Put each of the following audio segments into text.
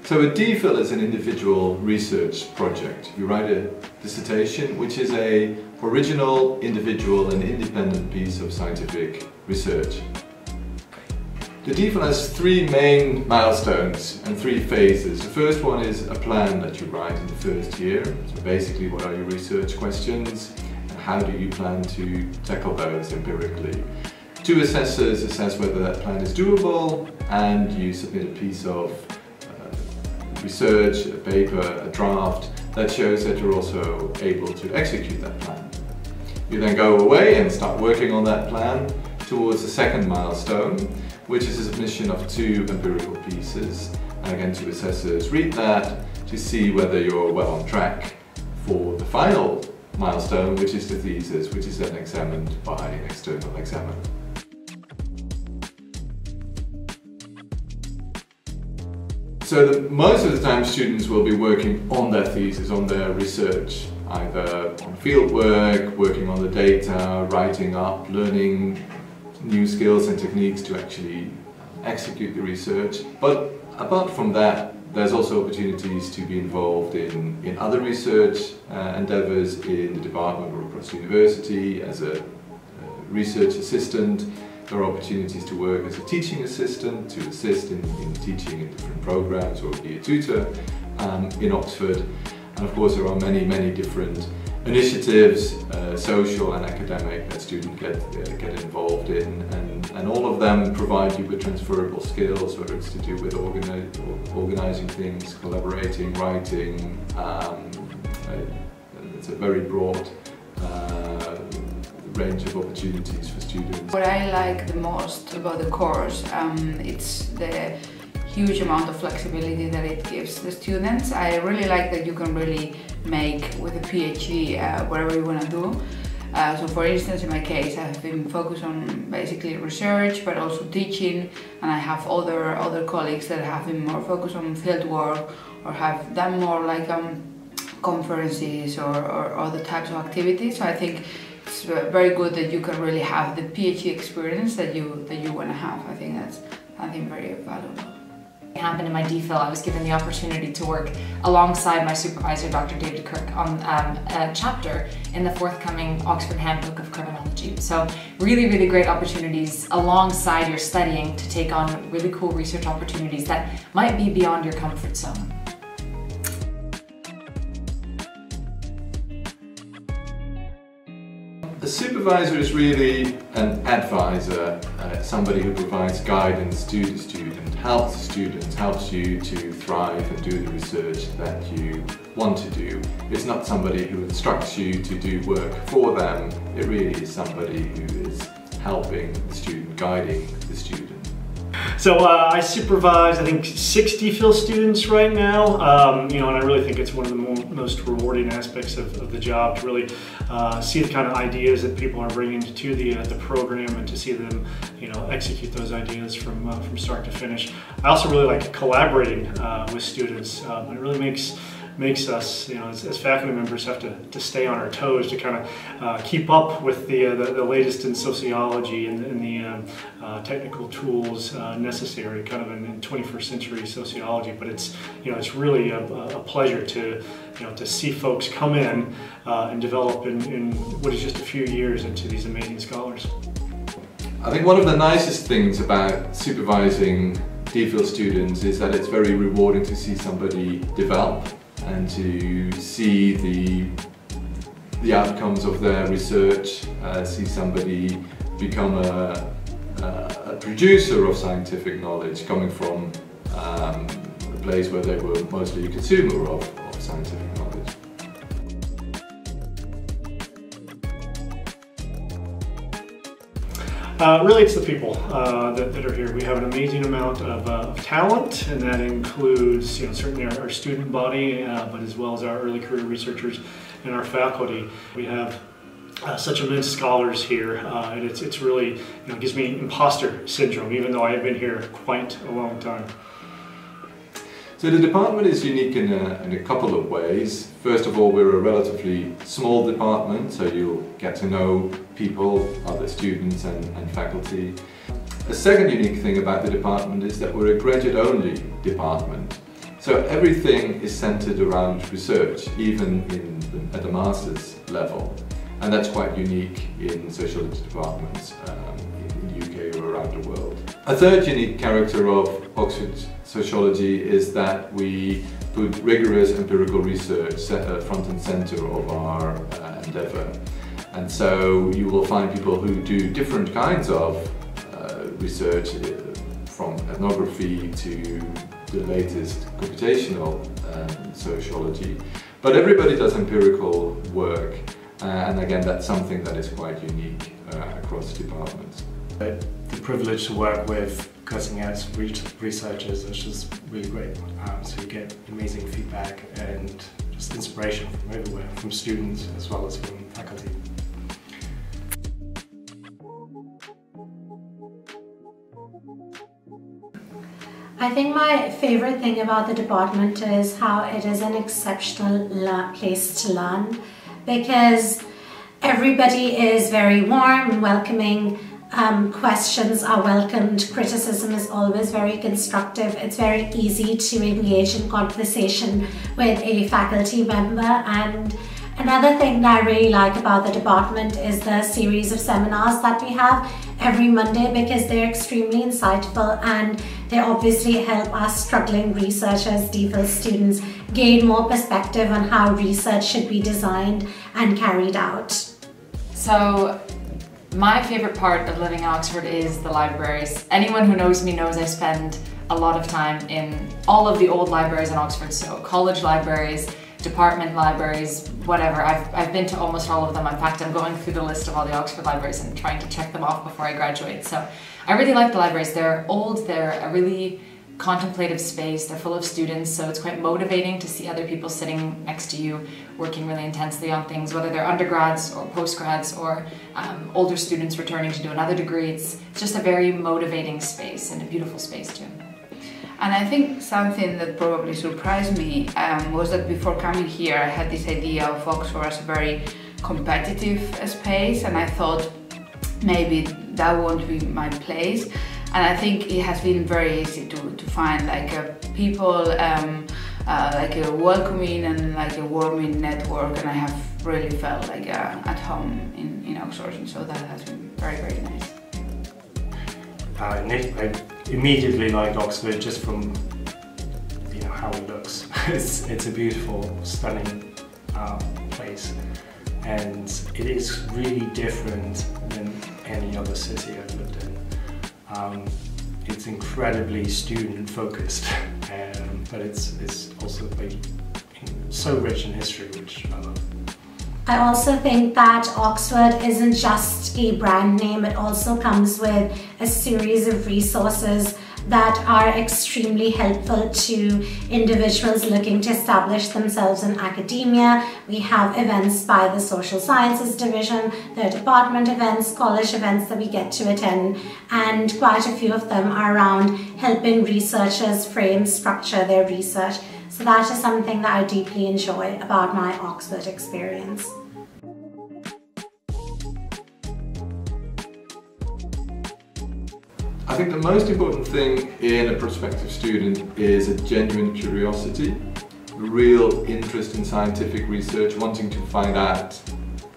So a DPhil is an individual research project. You write a dissertation, which is an original, individual and independent piece of scientific research. The DPhil has three main milestones and three phases. The first one is a plan that you write in the first year. So basically, what are your research questions and how do you plan to tackle those empirically? Two assessors assess whether that plan is doable, and you submit a piece of research, a paper, a draft that shows that you're also able to execute that plan. You then go away and start working on that plan towards the second milestone, which is a submission of two empirical pieces. And again, two assessors read that to see whether you're well on track for the final milestone, which is the thesis, which is then examined by an external examiner. So most of the time students will be working on their thesis, on their research, either on field work, working on the data, writing up, learning new skills and techniques to actually execute the research. But apart from that, there's also opportunities to be involved in other research endeavors in the department or across the university as a research assistant. There are opportunities to work as a teaching assistant, to assist in teaching in different programs, or be a tutor in Oxford. And of course there are many different initiatives, social and academic, that students get involved in, and all of them provide you with transferable skills, whether it's to do with organizing things, collaborating, writing. It's a very broad range of opportunities for students. What I like the most about the course, it's the huge amount of flexibility that it gives the students. I really like that you can really make with a PhD whatever you want to do. So for instance, in my case, I have been focused on basically research, but also teaching, and I have other colleagues that have been more focused on field work or have done more like conferences or other types of activities. So I think it's very good that you can really have the PhD experience that you want to have. I think that's something very valuable. It happened in my DPhil. I was given the opportunity to work alongside my supervisor, Dr. David Kirk, on a chapter in the forthcoming Oxford Handbook of Criminology. So really great opportunities alongside your studying to take on really cool research opportunities that might be beyond your comfort zone. A supervisor is really an advisor, somebody who provides guidance to the student, helps the student, helps you to thrive and do the research that you want to do. It's not somebody who instructs you to do work for them. It really is somebody who is helping the student, guiding the student. So I supervise, I think, 6 DPhil students right now, and I really think it's one of the most rewarding aspects of the job to really see the kind of ideas that people are bringing to the program, and to see them, execute those ideas from start to finish. I also really like collaborating with students. It really makes us, as faculty members, have to stay on our toes to kind of keep up with the latest in sociology and the technical tools necessary, kind of in 21st century sociology. But it's really a pleasure to see folks come in and develop in what is just a few years into these amazing scholars. I think one of the nicest things about supervising DPhil students is that it's very rewarding to see somebody develop and to see the outcomes of their research, see somebody become a producer of scientific knowledge, coming from a place where they were mostly a consumer of scientific knowledge. Really, it's the people that are here. We have an amazing amount of talent, and that includes, certainly our student body, but as well as our early career researchers and our faculty. We have such immense scholars here, and it's really, gives me imposter syndrome, even though I have been here quite a long time. So the department is unique in a couple of ways. First of all, we're a relatively small department, so you'll get to know people, other students and faculty. A second unique thing about the department is that we're a graduate-only department. So everything is centered around research, even at the master's level. And that's quite unique in sociology departments in the UK or around the world. A third unique character of Oxford Sociology is that we put rigorous empirical research front and center of our endeavour. And so you will find people who do different kinds of research, from ethnography to the latest computational sociology. But everybody does empirical work, and again, that's something that is quite unique across departments. The privilege to work with cutting-edge researchers is just really great. So you get amazing feedback and just inspiration from everywhere, from students as well as from faculty. I think my favorite thing about the department is how it is an exceptional place to learn, because everybody is very warm and welcoming. Questions are welcomed, criticism is always very constructive. It's very easy to engage in conversation with a faculty member. And another thing that I really like about the department is the series of seminars that we have every Monday, because they're extremely insightful and they obviously help us struggling researchers, DPhil students, gain more perspective on how research should be designed and carried out. So my favorite part of living in Oxford is the libraries. Anyone who knows me knows I spend a lot of time in all of the old libraries in Oxford, so college libraries, department libraries, whatever. I've been to almost all of them. In fact, I'm going through the list of all the Oxford libraries and trying to check them off before I graduate. So I really like the libraries. They're old, they're a really contemplative space, they're full of students, so it's quite motivating to see other people sitting next to you working really intensely on things, whether they're undergrads or postgrads or older students returning to do another degree. It's just a very motivating space and a beautiful space too. And I think something that probably surprised me was that before coming here I had this idea of Oxford as a very competitive space, and I thought maybe that won't be my place. And I think it has been very easy to find like people, like a welcoming and like a warming network, and I have really felt like at home in Oxford, and so that has been very, very nice. I immediately liked Oxford just from how it looks. It's a beautiful, stunning place, and it is really different than any other city I've lived in. It's incredibly student focused, but it's also so rich in history, which I love. I also think that Oxford isn't just a brand name, it also comes with a series of resources that are extremely helpful to individuals looking to establish themselves in academia. We have events by the Social Sciences Division, there are department events, college events that we get to attend, and quite a few of them are around helping researchers frame, structure their research. So that is something that I deeply enjoy about my Oxford experience. I think the most important thing in a prospective student is a genuine curiosity, a real interest in scientific research, wanting to find out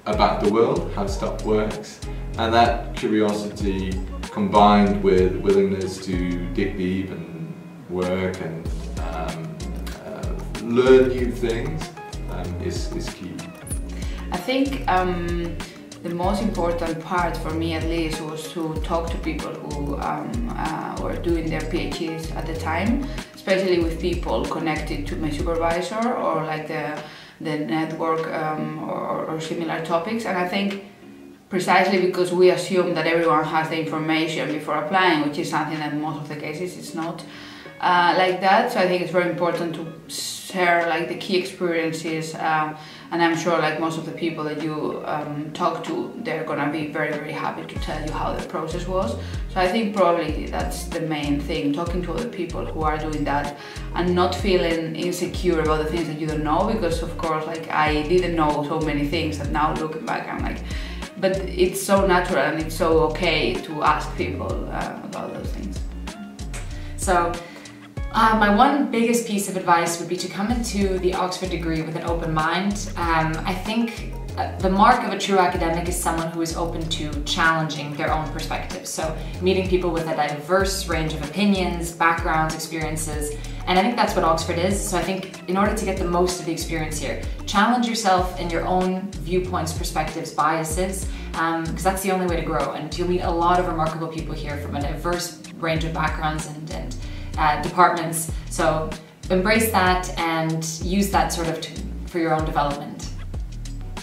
about the world, how stuff works, and that curiosity combined with willingness to dig deep and work and learn new things is key. I think the most important part for me, at least, was to talk to people who were doing their PhDs at the time, especially with people connected to my supervisor or like the network or similar topics. And I think precisely because we assume that everyone has the information before applying, which is something that in most of the cases it's not like that. So I think it's very important to share like the key experiences, and I'm sure like most of the people that you talk to, they're gonna be very, very happy to tell you how the process was. So I think probably that's the main thing, talking to other people who are doing that and not feeling insecure about the things that you don't know, because of course like I didn't know so many things that now looking back I'm like, but it's so natural and it's so okay to ask people about those things. So My one biggest piece of advice would be to come into the Oxford degree with an open mind. I think the mark of a true academic is someone who is open to challenging their own perspectives. So meeting people with a diverse range of opinions, backgrounds, experiences, and I think that's what Oxford is. So I think in order to get the most of the experience here, challenge yourself in your own viewpoints, perspectives, biases, because that's the only way to grow. And you'll meet a lot of remarkable people here from a diverse range of backgrounds and departments. So embrace that and use that sort of for your own development.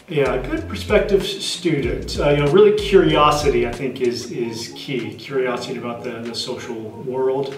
Yeah, a good prospective student. Really curiosity, I think, is key. Curiosity about the social world.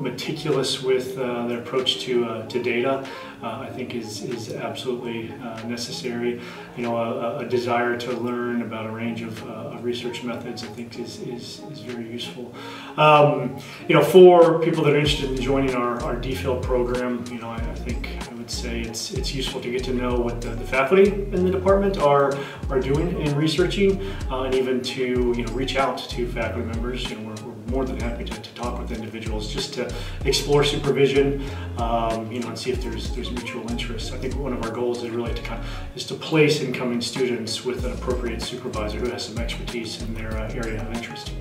Meticulous with their approach to data, I think is absolutely necessary. A desire to learn about a range of research methods, I think, is very useful. For people that are interested in joining our DPhil program, I think I would say it's useful to get to know what the faculty in the department are doing in researching, and even to reach out to faculty members. We're more than happy to talk with individuals just to explore supervision, and see if there's mutual interest. I think one of our goals is really to place incoming students with an appropriate supervisor who has some expertise in their area of interest.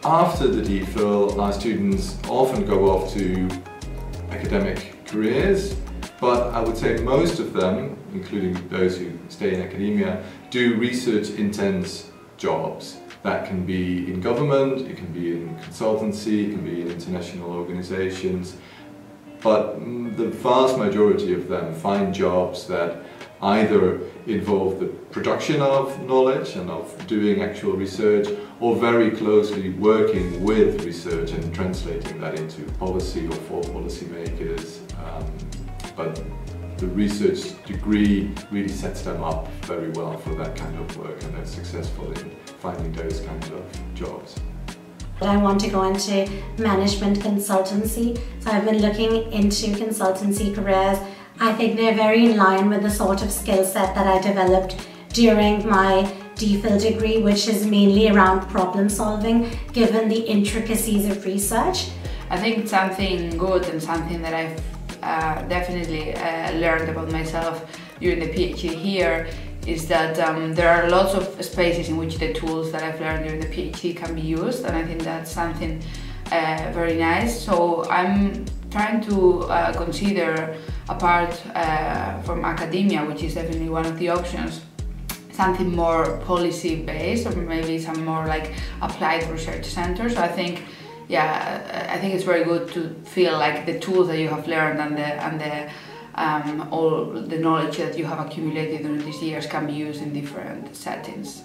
After the DPhil, our students often go off to academic careers, but I would say most of them, including those who stay in academia, do research-intense jobs. That can be in government, it can be in consultancy, it can be in international organizations, but the vast majority of them find jobs that either involve the production of knowledge and of doing actual research, or very closely working with research and translating that into policy or for policymakers. But the research degree really sets them up very well for that kind of work, and they're successful in finding those kinds of jobs. I want to go into management consultancy, so I've been looking into consultancy careers. I think they're very in line with the sort of skill set that I developed during my DPhil degree, which is mainly around problem solving, given the intricacies of research. I think something good and something that I've definitely learned about myself during the PhD here is that there are lots of spaces in which the tools that I've learned during the PhD can be used, and I think that's something very nice. So I'm trying to consider, apart from academia, which is definitely one of the options, something more policy based, or maybe some more like applied research center. So I think, I think it's very good to feel like the tools that you have learned and all the knowledge that you have accumulated during these years can be used in different settings.